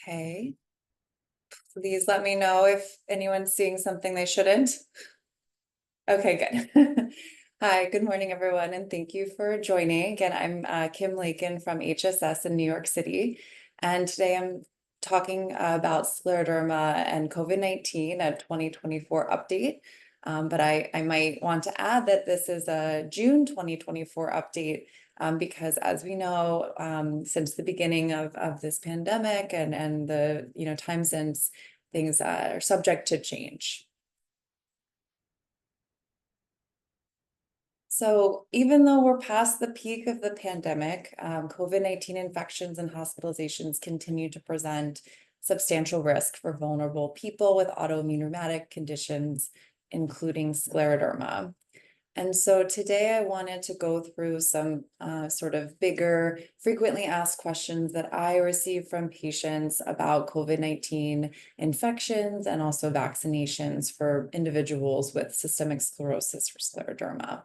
Okay. Please let me know if anyone's seeing something they shouldn't. Okay, good. Hi, good morning, everyone, and thank you for joining. Again, I'm Kim Lakin from HSS in New York City, and today I'm talking about scleroderma and COVID-19, a 2024 update. But I might want to add that this is a June 2024 update because as we know, since the beginning of this pandemic and the time since, things are subject to change. So even though we're past the peak of the pandemic, COVID-19 infections and hospitalizations continue to present substantial risk for vulnerable people with autoimmune rheumatic conditions, including scleroderma. And so today I wanted to go through some sort of bigger, frequently asked questions that I receive from patients about COVID-19 infections and also vaccinations for individuals with systemic sclerosis or scleroderma.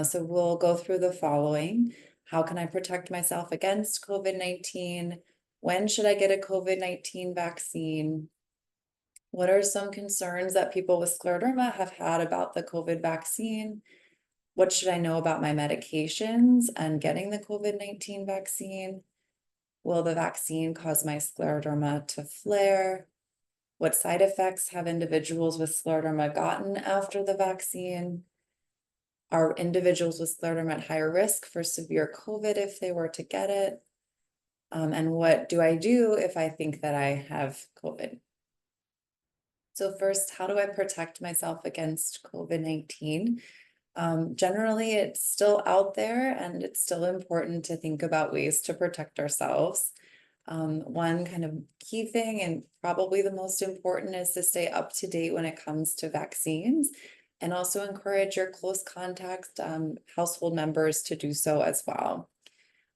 So we'll go through the following. How can I protect myself against COVID-19? When should I get a COVID-19 vaccine? What are some concerns that people with scleroderma have had about the COVID vaccine? What should I know about my medications and getting the COVID-19 vaccine? Will the vaccine cause my scleroderma to flare? What side effects have individuals with scleroderma gotten after the vaccine? Are individuals with scleroderma at higher risk for severe COVID if they were to get it? And what do I do if I think that I have COVID? So first, how do I protect myself against COVID-19? Generally, it's still out there and it's still important to think about ways to protect ourselves. One kind of key thing, and probably the most important, is to stay up to date when it comes to vaccines, and also encourage your close contacts, household members to do so as well.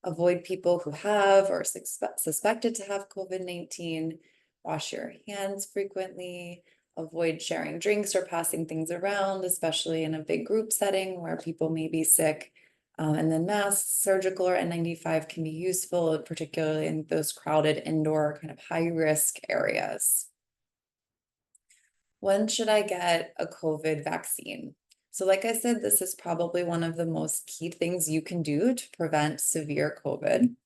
Avoid people who have or suspected to have COVID-19. Wash your hands frequently. Avoid sharing drinks or passing things around, especially in a big group setting where people may be sick. And then masks, surgical or N95 can be useful, particularly in those crowded indoor kind of high risk areas. When should I get a COVID vaccine? So like I said, this is probably one of the most key things you can do to prevent severe COVID.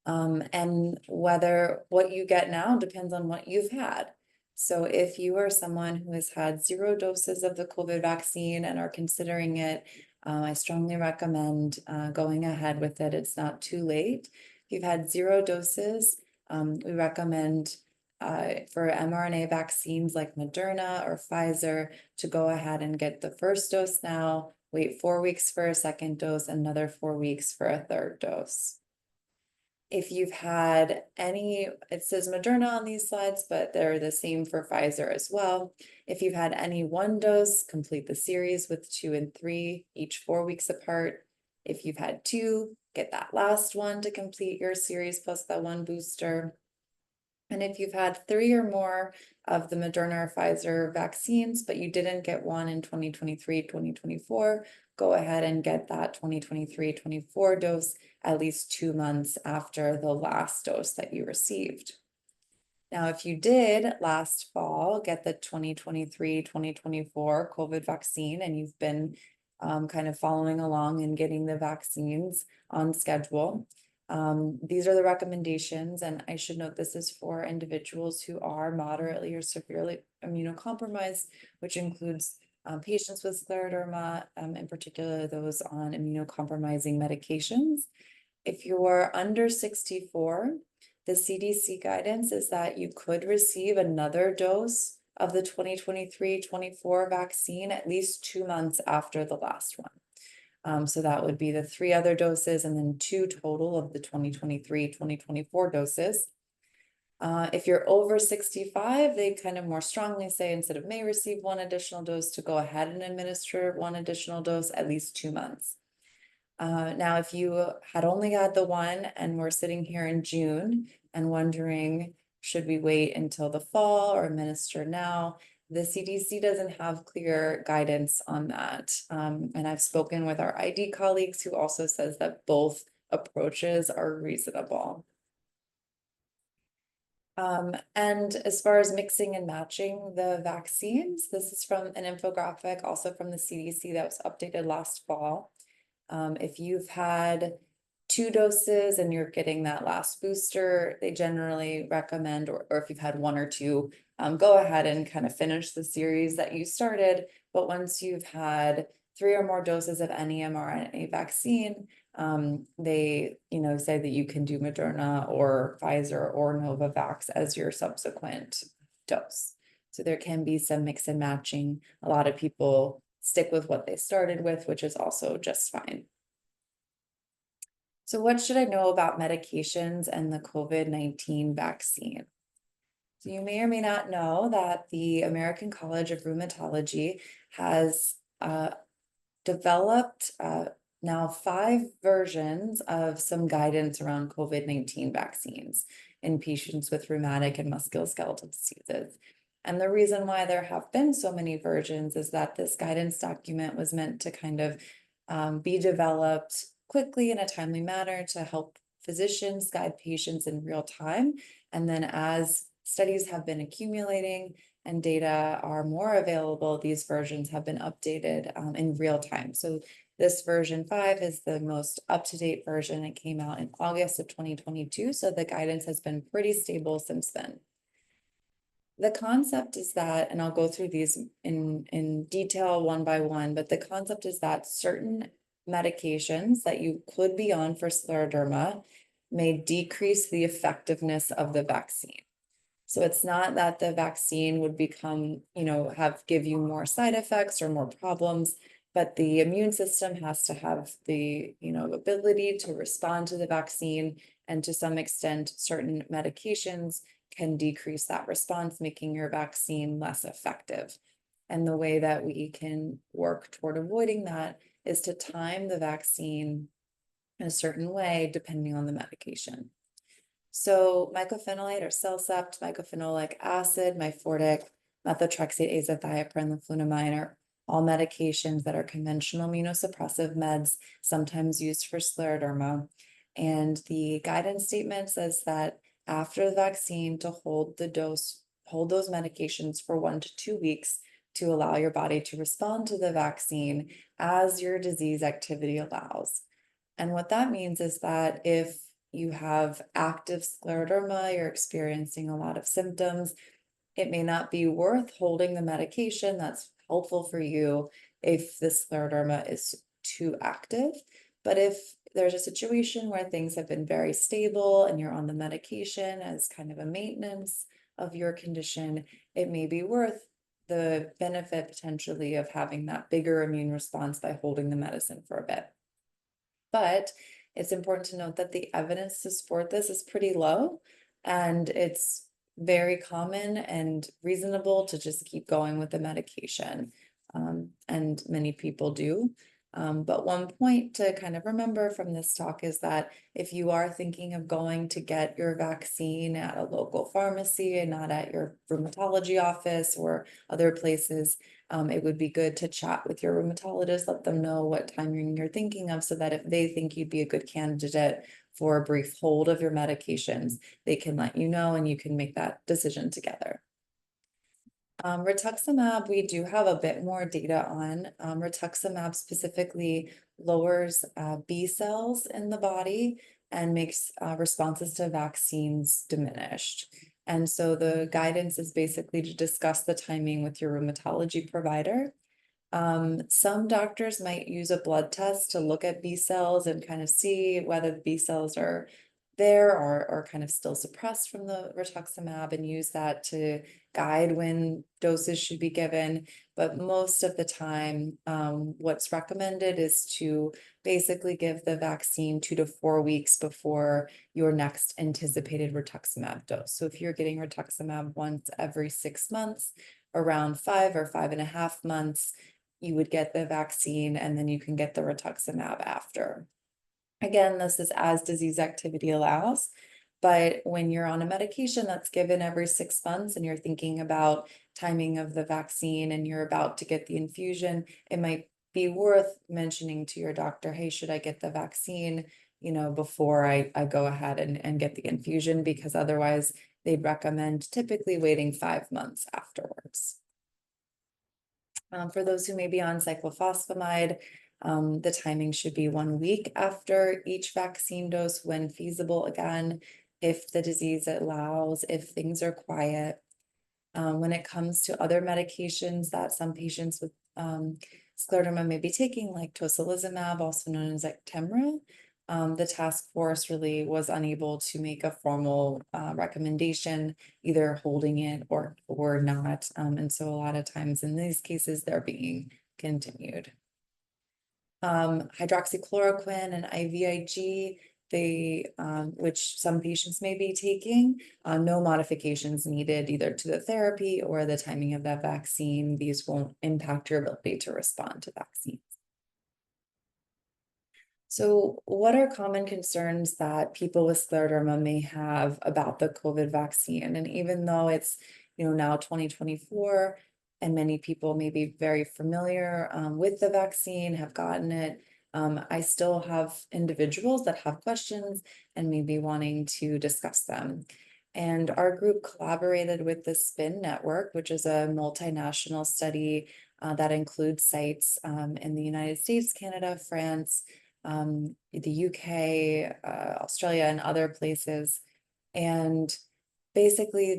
And whether what you get now depends on what you've had. So if you are someone who has had 0 doses of the COVID vaccine and are considering it, I strongly recommend going ahead with it. It's not too late. If you've had 0 doses, we recommend for mRNA vaccines like Moderna or Pfizer to go ahead and get the first dose now, wait 4 weeks for a second dose, another 4 weeks for a third dose. If you've had any, it says Moderna on these slides, but they're the same for Pfizer as well. If you've had any 1 dose, complete the series with 2 and 3, each 4 weeks apart. If you've had 2, get that last one to complete your series plus that 1 booster. And if you've had 3 or more of the Moderna or Pfizer vaccines, but you didn't get one in 2023, 2024, go ahead and get that 2023-24 dose at least 2 months after the last dose that you received. Now, if you did last fall get the 2023-2024 COVID vaccine and you've been kind of following along and getting the vaccines on schedule, these are the recommendations, and I should note this is for individuals who are moderately or severely immunocompromised, which includes patients with scleroderma, in particular those on immunocompromising medications. If you're under 64, the CDC guidance is that you could receive another dose of the 2023-24 vaccine at least 2 months after the last one. So that would be the 3 other doses and then 2 total of the 2023-2024 doses. If you're over 65, they kind of more strongly say instead of may receive 1 additional dose to go ahead and administer 1 additional dose at least 2 months. Now, if you had only had the 1 and we're sitting here in June and wondering, should we wait until the fall or administer now? The CDC doesn't have clear guidance on that. And I've spoken with our ID colleagues who also says that both approaches are reasonable. And as far as mixing and matching the vaccines, this is from an infographic also from the CDC that was updated last fall. If you've had 2 doses and you're getting that last booster, they generally recommend, or if you've had 1 or 2, go ahead and kind of finish the series that you started. But once you've had 3 or more doses of any mRNA vaccine, they, say that you can do Moderna or Pfizer or Novavax as your subsequent dose. So there can be some mix and matching. A lot of people stick with what they started with, which is also just fine. So what should I know about medications and the COVID-19 vaccine? So you may or may not know that the American College of Rheumatology has developed now 5 versions of some guidance around COVID-19 vaccines in patients with rheumatic and musculoskeletal diseases. And the reason why there have been so many versions is that this guidance document was meant to kind of be developed quickly in a timely manner to help physicians guide patients in real time. And then as studies have been accumulating and data are more available, these versions have been updated in real time. So this version 5 is the most up-to-date version. It came out in August of 2022. So the guidance has been pretty stable since then. The concept is that, and I'll go through these in detail one by one, but the concept is that certain medications that you could be on for scleroderma may decrease the effectiveness of the vaccine. So it's not that the vaccine would become, give you more side effects or more problems, but the immune system has to have the, ability to respond to the vaccine. And to some extent, certain medications can decrease that response, making your vaccine less effective. And the way that we can work toward avoiding that is to time the vaccine in a certain way, depending on the medication. So mycophenolate or CellCept, mycophenolic acid, Myfortic, methotrexate, azathioprine, leflunomide are all medications that are conventional immunosuppressive meds, sometimes used for scleroderma. And the guidance statement says that after the vaccine to hold those medications for 1 to 2 weeks to allow your body to respond to the vaccine as your disease activity allows. And what that means is that if you have active scleroderma, you're experiencing a lot of symptoms, it may not be worth holding the medication that's helpful for you if the scleroderma is too active. But if there's a situation where things have been very stable and you're on the medication as kind of a maintenance of your condition, it may be worth the benefit potentially of having that bigger immune response by holding the medicine for a bit. But it's important to note that the evidence to support this is pretty low, and it's very common and reasonable to just keep going with the medication. And many people do. But one point to kind of remember from this talk is that if you are thinking of going to get your vaccine at a local pharmacy and not at your rheumatology office or other places, it would be good to chat with your rheumatologist, let them know what timing you're thinking of so that if they think you'd be a good candidate for a brief hold of your medications, they can let you know and you can make that decision together. Rituximab, we do have a bit more data on. Rituximab specifically lowers B cells in the body and makes responses to vaccines diminished. And so the guidance is basically to discuss the timing with your rheumatology provider. Some doctors might use a blood test to look at B cells and kind of see whether the B cells are there or kind of still suppressed from the rituximab and use that to guide when doses should be given. But most of the time, what's recommended is to basically give the vaccine 2 to 4 weeks before your next anticipated rituximab dose. So if you're getting rituximab once every 6 months, around 5 or 5.5 months, you would get the vaccine and then you can get the rituximab after. Again, this is as disease activity allows, but when you're on a medication that's given every 6 months and you're thinking about timing of the vaccine and you're about to get the infusion, it might be worth mentioning to your doctor, hey, should I get the vaccine, before I go ahead and get the infusion, because otherwise they'd recommend typically waiting 5 months afterwards. For those who may be on cyclophosphamide, the timing should be 1 week after each vaccine dose when feasible again, if the disease allows, if things are quiet. When it comes to other medications that some patients with scleroderma may be taking, like tocilizumab, also known as Actemra, the task force really was unable to make a formal recommendation, either holding it or not. And so a lot of times in these cases, they're being continued. Hydroxychloroquine and IVIG, which some patients may be taking, no modifications needed either to the therapy or the timing of that vaccine. These won't impact your ability to respond to vaccines. So what are common concerns that people with scleroderma may have about the COVID vaccine? And even though it's, now 2024, and many people may be very familiar with the vaccine, have gotten it, I still have individuals that have questions and may be wanting to discuss them. And our group collaborated with the SPIN network, which is a multinational study that includes sites in the United States, Canada, France, the UK, Australia, and other places. And basically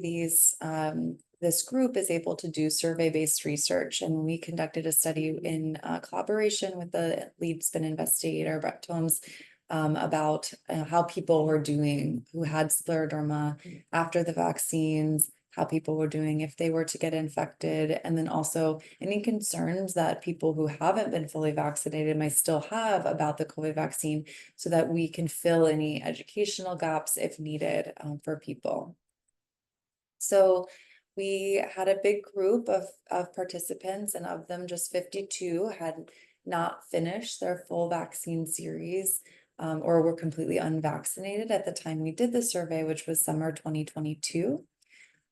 this group is able to do survey-based research, and we conducted a study in collaboration with the lead SPIN investigator, Brett Tomes, about how people were doing who had scleroderma after the vaccines, how people were doing if they were to get infected, and then also any concerns that people who haven't been fully vaccinated might still have about the COVID vaccine, so that we can fill any educational gaps if needed for people. So we had a big group of participants, and of them, just 52 had not finished their full vaccine series or were completely unvaccinated at the time we did the survey, which was summer 2022.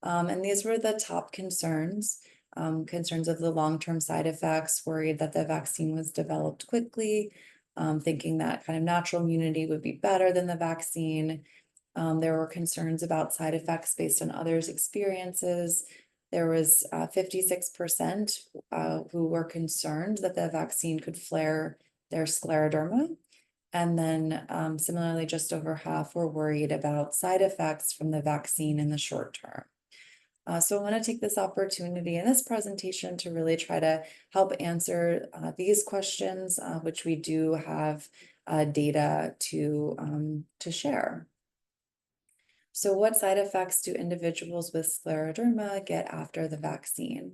And these were the top concerns. Concerns of the long-term side effects, worried that the vaccine was developed quickly, thinking that kind of natural immunity would be better than the vaccine. There were concerns about side effects based on others' experiences. There was 56% who were concerned that the vaccine could flare their scleroderma. And then similarly, just over half were worried about side effects from the vaccine in the short term. So I want to take this opportunity in this presentation to really try to help answer these questions, which we do have data to share. So what side effects do individuals with scleroderma get after the vaccine?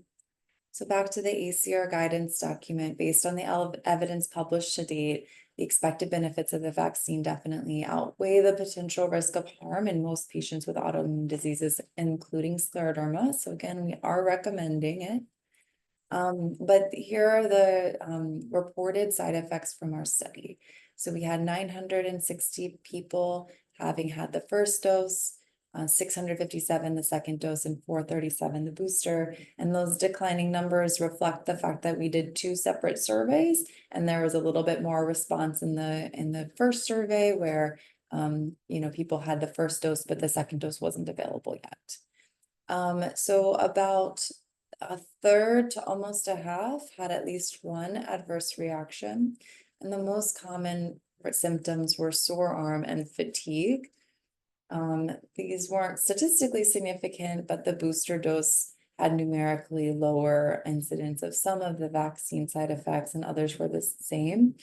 So back to the ACR guidance document, based on the evidence published to date, the expected benefits of the vaccine definitely outweigh the potential risk of harm in most patients with autoimmune diseases, including scleroderma. So again, we are recommending it. But here are the reported side effects from our study. So we had 960 people having had the first dose, 657 the second dose, and 437 the booster. And those declining numbers reflect the fact that we did 2 separate surveys, and there was a little bit more response in the first survey where people had the first dose, but the second dose wasn't available yet. So about a third to almost a half had at least one adverse reaction, and the most common symptoms were sore arm and fatigue. These weren't statistically significant, but the booster dose had numerically lower incidence of some of the vaccine side effects, and others were the same.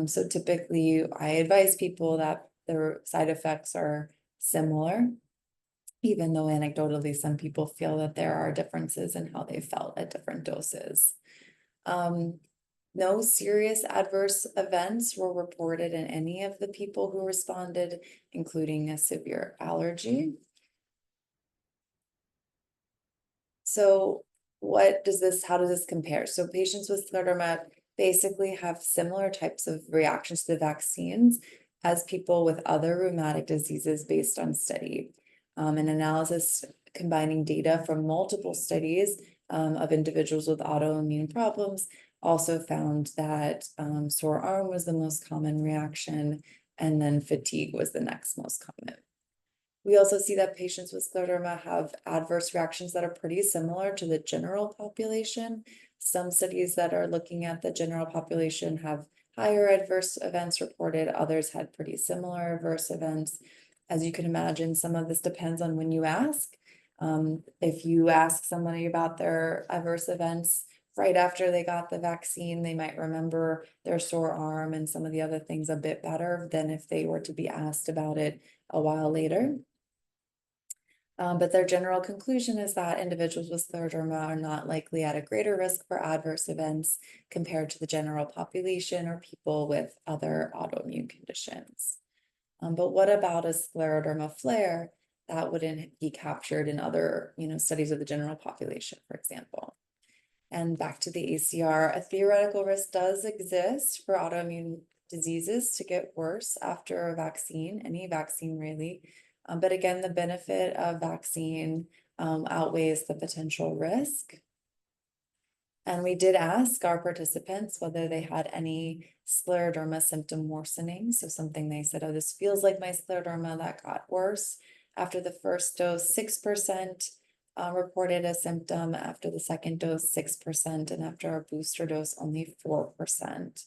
So typically I advise people that their side effects are similar, even though anecdotally some people feel that there are differences in how they felt at different doses. No serious adverse events were reported in any of the people who responded, including a severe allergy. So how does this compare? So patients with scleroderma basically have similar types of reactions to the vaccines as people with other rheumatic diseases based on study. An analysis combining data from multiple studies of individuals with autoimmune problems also found that sore arm was the most common reaction, and then fatigue was the next most common. We also see that patients with scleroderma have adverse reactions that are pretty similar to the general population. Some studies that are looking at the general population have higher adverse events reported, others had pretty similar adverse events. As you can imagine, some of this depends on when you ask. If you ask somebody about their adverse events right after they got the vaccine, they might remember their sore arm and some of the other things a bit better than if they were to be asked about it a while later. But their general conclusion is that individuals with scleroderma are not likely at a greater risk for adverse events compared to the general population or people with other autoimmune conditions. But what about a scleroderma flare that wouldn't be captured in other, studies of the general population, for example? And back to the ACR, a theoretical risk does exist for autoimmune diseases to get worse after a vaccine, any vaccine really. But again, the benefit of vaccine outweighs the potential risk. And we did ask our participants whether they had any scleroderma symptom worsening. So something they said, oh, this feels like my scleroderma that got worse. After the first dose, 6% reported a symptom. After the second dose, 6%. And after our booster dose, only 4%.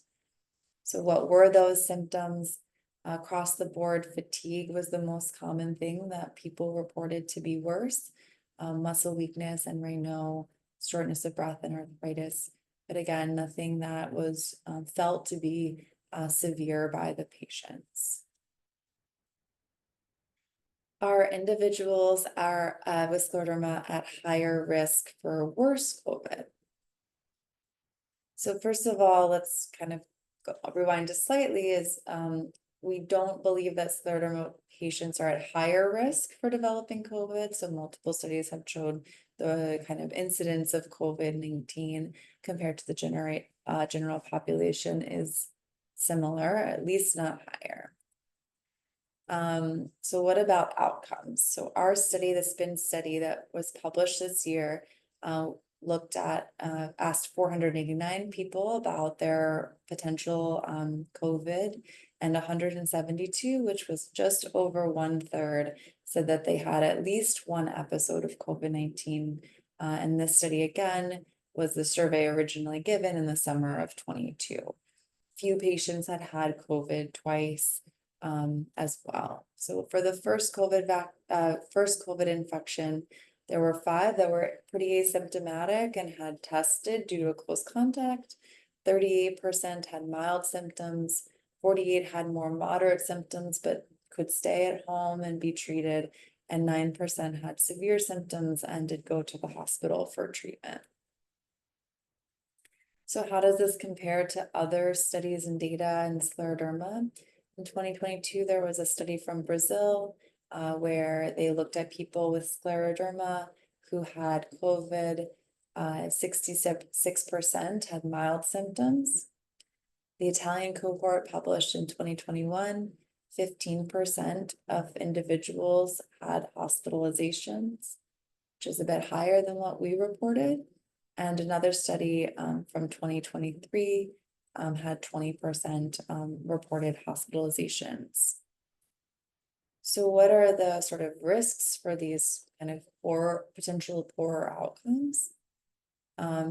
So what were those symptoms? Across the board, fatigue was the most common thing that people reported to be worse. Muscle weakness and Raynaud, shortness of breath and arthritis. But again, nothing that was felt to be severe by the patients. Are individuals with scleroderma at higher risk for worse COVID? So first of all, let's kind of rewind just slightly is we don't believe that scleroderma patients are at higher risk for developing COVID. So multiple studies have shown the kind of incidence of COVID-19 compared to the general population is similar, at least not higher. So what about outcomes? So our study, the SPIN study that was published this year, asked 489 people about their potential COVID, and 172, which was just over 1/3, said that they had at least one episode of COVID-19. And this study again was the survey originally given in the summer of 22. Few patients had COVID twice as well. So for the first COVID infection, there were 5 that were pretty asymptomatic and had tested due to a close contact. 38% had mild symptoms. 48 had more moderate symptoms, but could stay at home and be treated. And 9% had severe symptoms and did go to the hospital for treatment. So how does this compare to other studies and data in scleroderma? In 2022, there was a study from Brazil where they looked at people with scleroderma who had COVID. 66% had mild symptoms. The Italian cohort published in 2021, 15% of individuals had hospitalizations, which is a bit higher than what we reported. And another study from 2023 had 20% reported hospitalizations. So what are the sort of risks for these kind of potential poorer outcomes?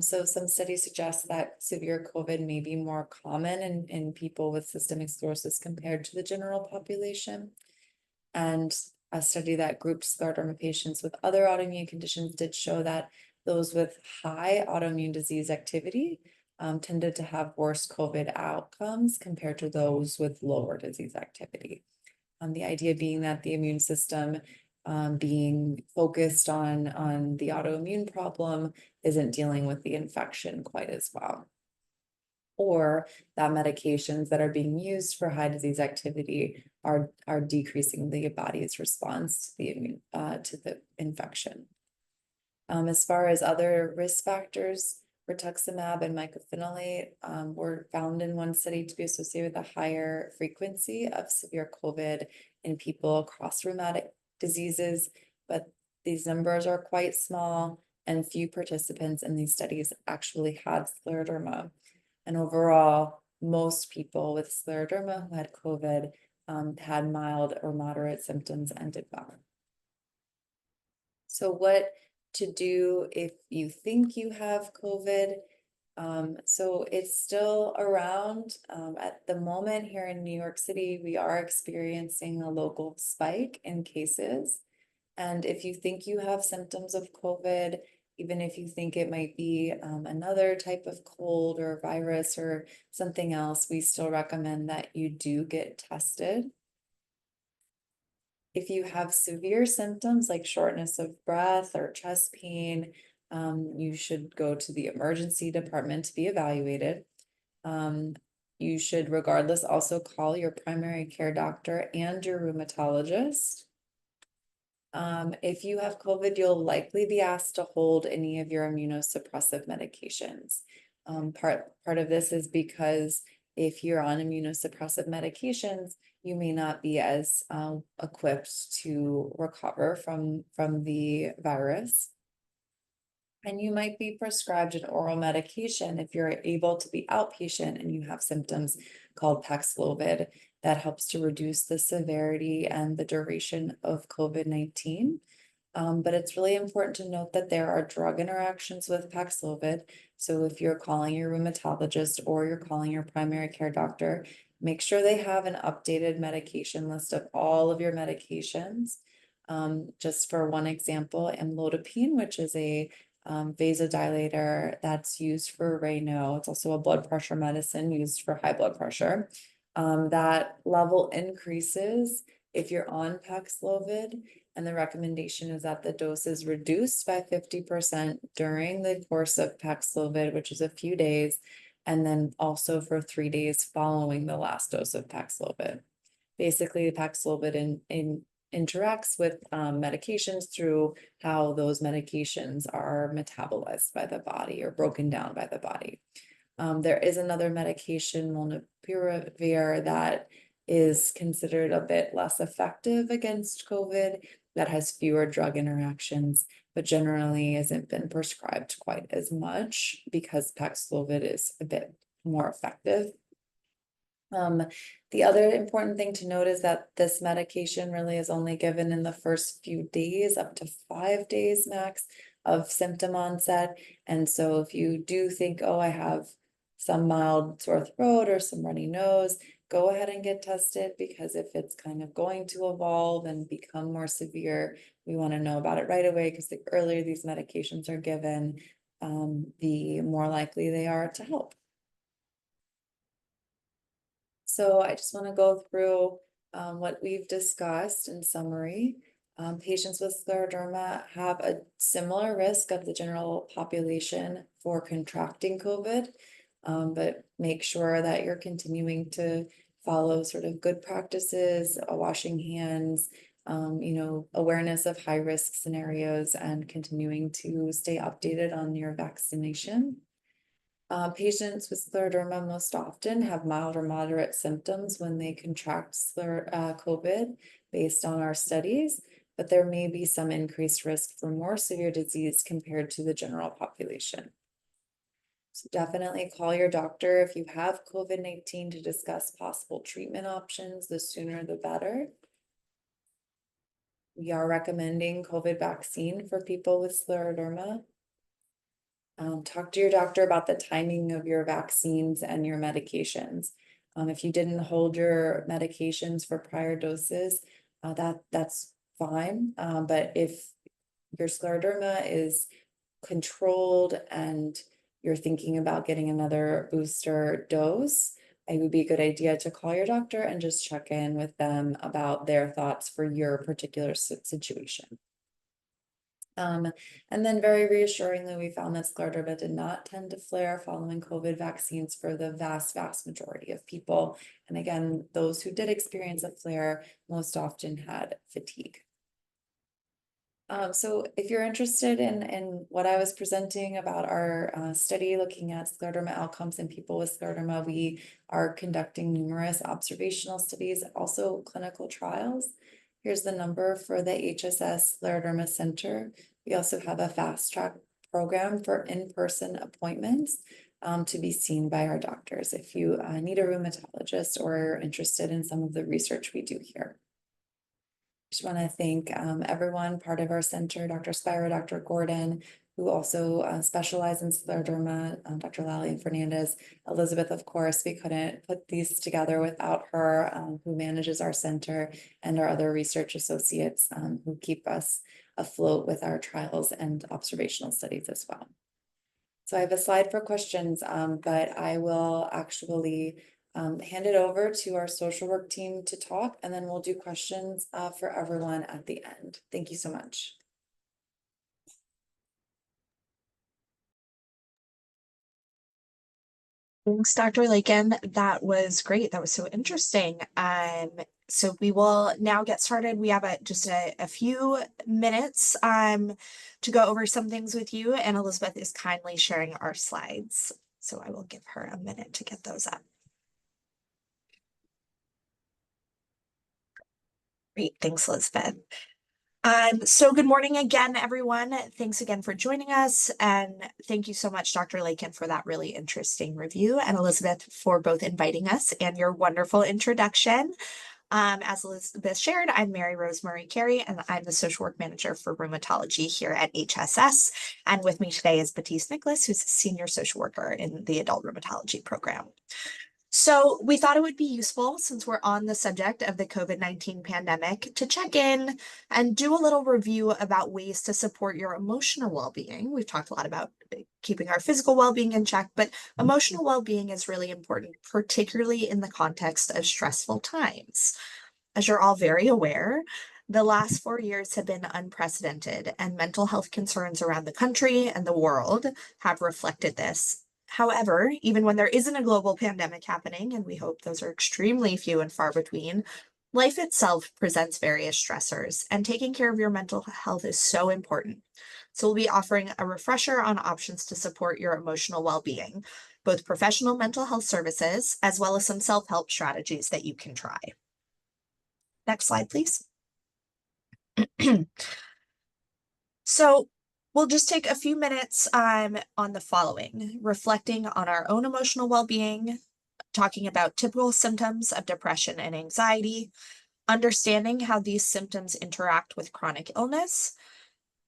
So some studies suggest that severe COVID may be more common in people with systemic sclerosis compared to the general population. And a study that grouped scleroderma patients with other autoimmune conditions did show that those with high autoimmune disease activity tended to have worse COVID outcomes compared to those with lower disease activity. The idea being that the immune system being focused on the autoimmune problem isn't dealing with the infection quite as well. Or that medications that are being used for high disease activity are decreasing the body's response to the infection. As far as other risk factors, rituximab and mycophenolate were found in one study to be associated with a higher frequency of severe COVID in people across rheumatic diseases, but these numbers are quite small and few participants in these studies actually had scleroderma. And overall, most people with scleroderma who had COVID had mild or moderate symptoms and did well. So what to do if you think you have COVID? So it's still around. At the moment here in New York City, we are experiencing a local spike in cases. And if you think you have symptoms of COVID, even if you think it might be another type of cold or virus or something else, we still recommend that you do get tested. If you have severe symptoms like shortness of breath or chest pain, you should go to the emergency department to be evaluated. You should, regardless, also call your primary care doctor and your rheumatologist. If you have COVID, you'll likely be asked to hold any of your immunosuppressive medications. Part of this is because if you're on immunosuppressive medications, you may not be as equipped to recover from the virus. And you might be prescribed an oral medication if you're able to be outpatient and you have symptoms called Paxlovid that helps to reduce the severity and the duration of COVID-19. But it's really important to note that there are drug interactions with Paxlovid. So if you're calling your rheumatologist or you're calling your primary care doctor, make sure they have an updated medication list of all of your medications. Just for one example, amlodipine, which is a vasodilator that's used for Raynaud. It's also a blood pressure medicine used for high blood pressure. That level increases if you're on Paxlovid, and the recommendation is that the dose is reduced by 50% during the course of Paxlovid, which is a few days, and then also for 3 days following the last dose of Paxlovid. Basically, Paxlovid interacts with medications through how those medications are metabolized by the body or broken down by the body. There is another medication, molnupiravir, that is considered a bit less effective against COVID, that has fewer drug interactions, but generally hasn't been prescribed quite as much because Paxlovid is a bit more effective. The other important thing to note is that this medication really is only given in the first few days, up to 5 days max of symptom onset. And so if you do think, oh, I have some mild sore throat or some runny nose, go ahead and get tested, because if it's kind of going to evolve and become more severe, we want to know about it right away, because the earlier these medications are given, the more likely they are to help. So I just want to go through what we've discussed in summary. Patients with scleroderma have a similar risk of the general population for contracting COVID, but make sure that you're continuing to follow sort of good practices, washing hands, awareness of high risk scenarios, and continuing to stay updated on your vaccination. Patients with scleroderma most often have mild or moderate symptoms when they contract COVID based on our studies, but there may be some increased risk for more severe disease compared to the general population. So definitely call your doctor if you have COVID-19 to discuss possible treatment options. The sooner the better. We are recommending COVID vaccine for people with scleroderma. Talk to your doctor about the timing of your vaccines and your medications. If you didn't hold your medications for prior doses, that's fine. But if your scleroderma is controlled and you're thinking about getting another booster dose, it would be a good idea to call your doctor and just check in with them about their thoughts for your particular situation. And then very reassuringly, we found that scleroderma did not tend to flare following COVID vaccines for the vast majority of people. And again, those who did experience a flare most often had fatigue. So if you're interested in what I was presenting about our study looking at scleroderma outcomes in people with scleroderma, we are conducting numerous observational studies, also clinical trials. Here's the number for the HSS Scleroderma Center. We also have a fast track program for in-person appointments. to be seen by our doctors if you need a rheumatologist or are interested in some of the research we do here. Just want to thank everyone part of our center, Dr. Spiro, Dr. Gordon, who also specialize in scleroderma, Dr. Lally Fernandez, Elizabeth, of course. We couldn't put these together without her, who manages our center, and our other research associates who keep us afloat with our trials and observational studies as well. So I have a slide for questions, but I will actually hand it over to our social work team to talk, and then we'll do questions for everyone at the end. Thank you so much. Thanks, Dr. Lakin. That was great. That was so interesting. So we will now get started. We have just a few minutes to go over some things with you, and Elizabeth is kindly sharing our slides. So I will give her a minute to get those up. Great. Thanks, Elizabeth. So good morning again, everyone. Thanks again for joining us. And thank you so much, Dr. Lakin, for that really interesting review, and Elizabeth for both inviting us and your wonderful introduction. As Elizabeth shared, I'm Rose Murray Carey, and I'm the social work manager for rheumatology here at HSS. And with me today is Baptiste Nicolas, who's a senior social worker in the adult rheumatology program. So we thought it would be useful, since we're on the subject of the COVID-19 pandemic, to check in and do a little review about ways to support your emotional well-being. We've talked a lot about keeping our physical well-being in check, but emotional well-being is really important, particularly in the context of stressful times. As you're all very aware, the last 4 years have been unprecedented, and mental health concerns around the country and the world have reflected this. However, even when there isn't a global pandemic happening, and we hope those are extremely few and far between, life itself presents various stressors, and taking care of your mental health is so important. So we'll be offering a refresher on options to support your emotional well-being, both professional mental health services, as well as some self-help strategies that you can try. Next slide, please. So we'll just take a few minutes on the following: reflecting on our own emotional well-being, talking about typical symptoms of depression and anxiety, understanding how these symptoms interact with chronic illness,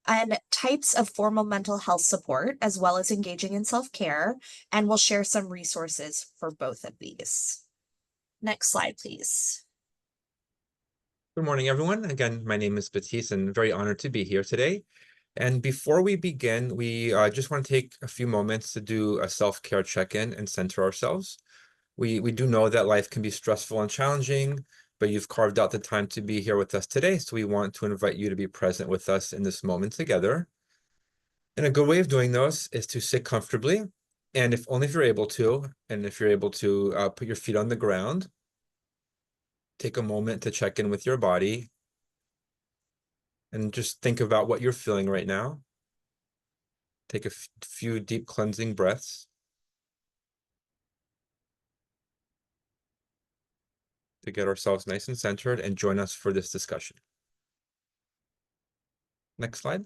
and types of formal mental health support, as well as engaging in self-care. And we'll share some resources for both of these. Next slide, please. Good morning, everyone. Again, my name is Baptiste, and very honored to be here today. And before we begin, we just want to take a few moments to do a self-care check-in and center ourselves. We do know that life can be stressful and challenging, but you've carved out the time to be here with us today, so we want to invite you to be present with us in this moment together. And a good way of doing this is to sit comfortably, and if you're able to, put your feet on the ground. Take a moment to check in with your body and just think about what you're feeling right now. Take a few deep cleansing breaths to get ourselves nice and centered, and join us for this discussion. Next slide.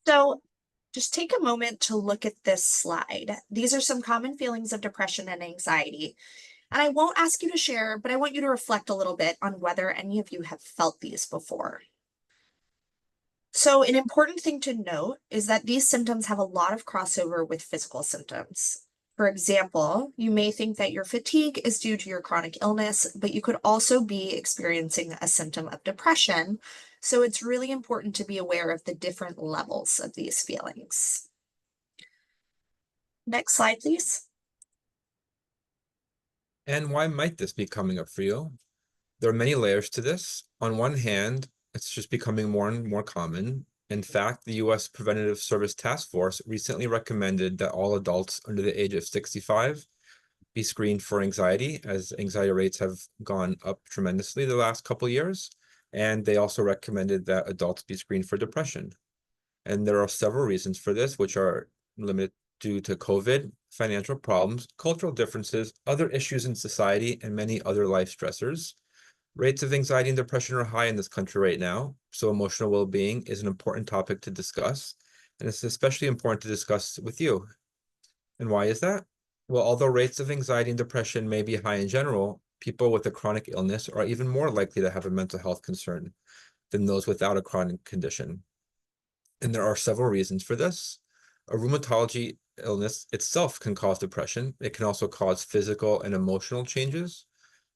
So just take a moment to look at this slide. These are some common feelings of depression and anxiety. And I won't ask you to share, but I want you to reflect a little bit on whether any of you have felt these before. So an important thing to note is that these symptoms have a lot of crossover with physical symptoms. For example, you may think that your fatigue is due to your chronic illness, but you could also be experiencing a symptom of depression. So it's really important to be aware of the different levels of these feelings. Next slide, please. And why might this be coming up for you? There are many layers to this. On one hand, it's just becoming more and more common. In fact, the U.S. Preventative Service Task Force recently recommended that all adults under the age of 65 be screened for anxiety, as anxiety rates have gone up tremendously the last couple of years. And they also recommended that adults be screened for depression. And there are several reasons for this, which are limited due to COVID, financial problems, cultural differences, other issues in society, and many other life stressors. Rates of anxiety and depression are high in this country right now, so emotional well-being is an important topic to discuss, and it's especially important to discuss with you. And why is that? Well, although rates of anxiety and depression may be high in general, people with a chronic illness are even more likely to have a mental health concern than those without a chronic condition. And there are several reasons for this. A rheumatology illness itself can cause depression. It can also cause physical and emotional changes.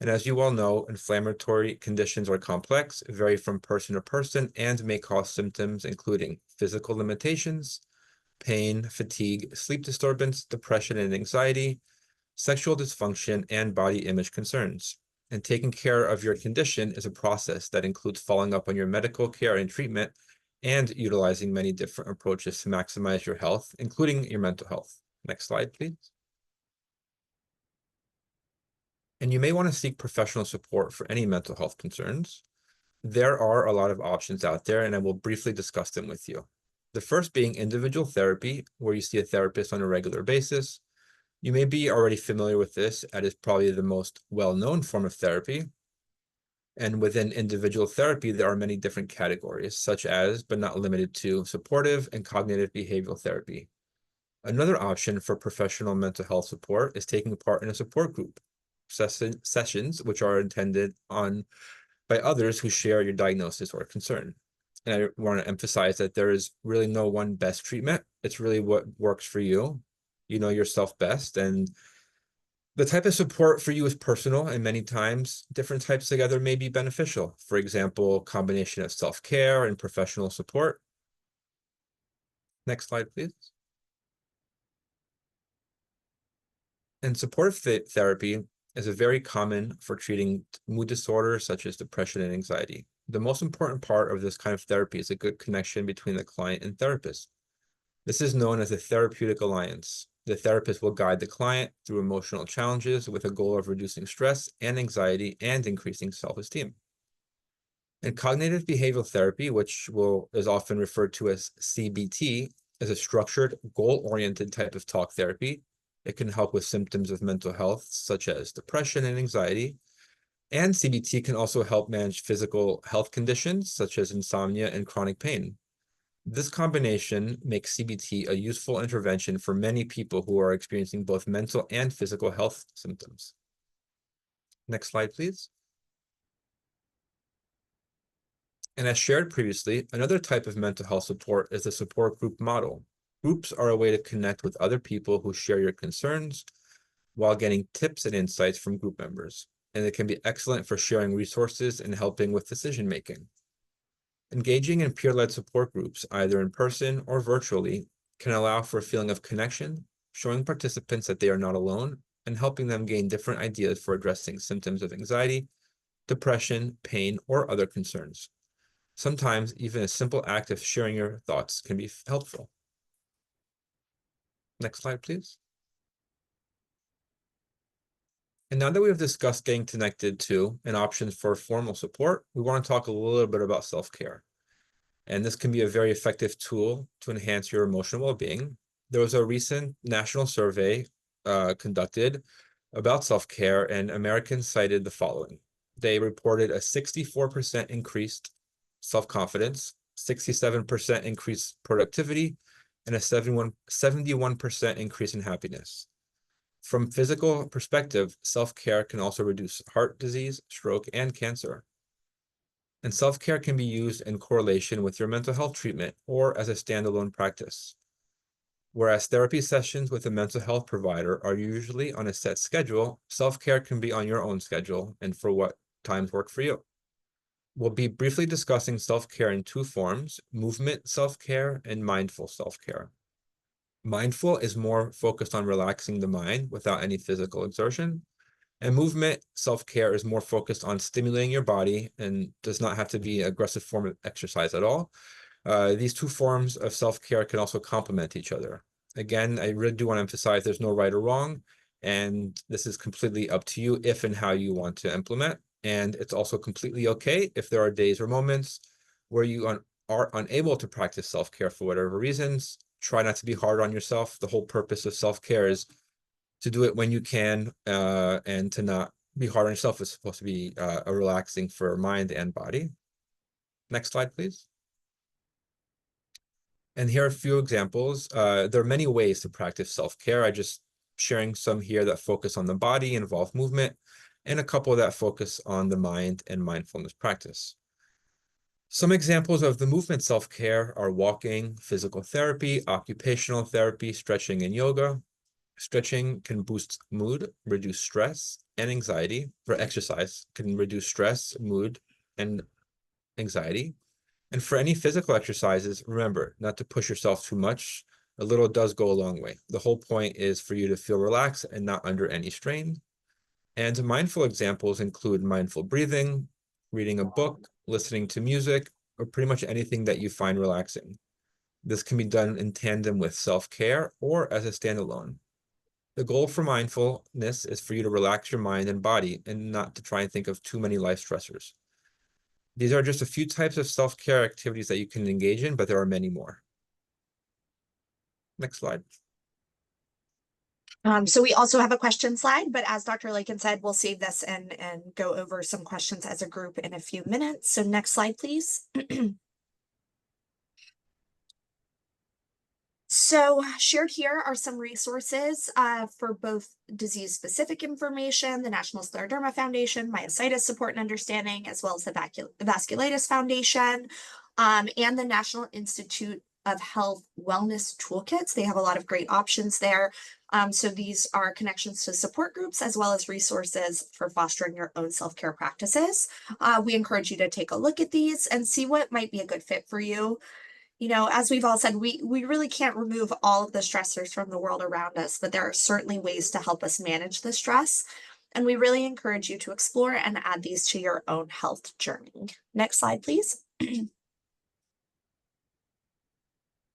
And as you all know, inflammatory conditions are complex, vary from person to person, and may cause symptoms including physical limitations, pain, fatigue, sleep disturbance, depression and anxiety, sexual dysfunction, and body image concerns. And taking care of your condition is a process that includes following up on your medical care and treatment and utilizing many different approaches to maximize your health, including your mental health. Next slide, please. And you may want to seek professional support for any mental health concerns. There are a lot of options out there, and I will briefly discuss them with you. The first being individual therapy, where you see a therapist on a regular basis. You may be already familiar with this, as it's probably the most well-known form of therapy. And within individual therapy, there are many different categories, such as, but not limited to, supportive and cognitive behavioral therapy. Another option for professional mental health support is taking part in a support group sessions, which are intended by others who share your diagnosis or concern. And I want to emphasize that there is really no one best treatment. It's really what works for you. You know yourself best, and the type of support for you is personal, and many times different types together may be beneficial. For example, combination of self-care and professional support. Next slide, please. And supportive therapy is very common for treating mood disorders such as depression and anxiety. The most important part of this kind of therapy is a good connection between the client and therapist. This is known as a therapeutic alliance. The therapist will guide the client through emotional challenges with a goal of reducing stress and anxiety and increasing self-esteem. And cognitive behavioral therapy, which is often referred to as CBT, is a structured, goal-oriented type of talk therapy. It can help with symptoms of mental health, such as depression and anxiety. And CBT can also help manage physical health conditions, such as insomnia and chronic pain. This combination makes CBT a useful intervention for many people who are experiencing both mental and physical health symptoms. Next slide, please. And as shared previously, another type of mental health support is the support group model. Groups are a way to connect with other people who share your concerns while getting tips and insights from group members. And it can be excellent for sharing resources and helping with decision-making. Engaging in peer-led support groups, either in person or virtually, can allow for a feeling of connection, showing participants that they are not alone, and helping them gain different ideas for addressing symptoms of anxiety, depression, pain, or other concerns. Sometimes even a simple act of sharing your thoughts can be helpful. Next slide, please. And now that we have discussed getting connected to and options for formal support, we want to talk a little bit about self-care. And this can be a very effective tool to enhance your emotional well-being. There was a recent national survey conducted about self-care, and Americans cited the following. They reported a 64% increased self-confidence, 67% increased productivity, and a 71% increase in happiness. From physical perspective, self-care can also reduce heart disease, stroke, and cancer. And self-care can be used in correlation with your mental health treatment or as a standalone practice. Whereas therapy sessions with a mental health provider are usually on a set schedule, self-care can be on your own schedule and for what times work for you. We'll be briefly discussing self-care in two forms: movement self-care and mindful self-care. Mindful is more focused on relaxing the mind without any physical exertion. And movement self-care is more focused on stimulating your body and does not have to be an aggressive form of exercise at all. These two forms of self-care can also complement each other. Again, I really do want to emphasize there's no right or wrong, and this is completely up to you if and how you want to implement. And it's also completely okay if there are days or moments where you are unable to practice self-care for whatever reasons. Try not to be hard on yourself. The whole purpose of self-care is to do it when you can and to not be hard on yourself. It's supposed to be a relaxing for mind and body. Next slide, please. And here are a few examples. There are many ways to practice self-care. I just sharing some here that focus on the body, involve movement, and a couple that focus on the mind and mindfulness practice. Some examples of the movement self-care are walking, physical therapy, occupational therapy, stretching, and yoga. Stretching can boost mood, reduce stress and anxiety, or exercise can reduce stress, mood, and anxiety. And for any physical exercises, remember not to push yourself too much. A little does go a long way. The whole point is for you to feel relaxed and not under any strain. And mindful examples include mindful breathing, reading a book, listening to music, or pretty much anything that you find relaxing. This can be done in tandem with self-care or as a standalone. The goal for mindfulness is for you to relax your mind and body and not to try and think of too many life stressors. These are just a few types of self-care activities that you can engage in, but there are many more. Next slide. So we also have a question slide, but as Dr. Lakin said, we'll save this and go over some questions as a group in a few minutes. So next slide, please. So shared here are some resources for both disease-specific information, the National Scleroderma Foundation, Myositis Support and Understanding, as well as the Vasculitis Foundation, and the National Institute of Health Wellness Toolkits. They have a lot of great options there. So these are connections to support groups as well as resources for fostering your own self-care practices. We encourage you to take a look at these and see what might be a good fit for you. You know, as we've all said, we really can't remove all of the stressors from the world around us, but there are certainly ways to help us manage the stress. And we really encourage you to explore and add these to your own health journey. Next slide, please.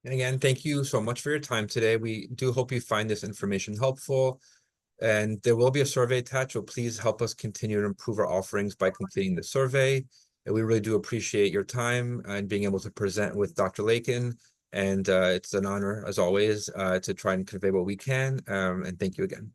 And again, thank you so much for your time today. We do hope you find this information helpful. And there will be a survey attached, so please help us continue to improve our offerings by completing the survey. And we really do appreciate your time and being able to present with Dr. Lakin. And it's an honor, as always, to try and convey what we can. And thank you again.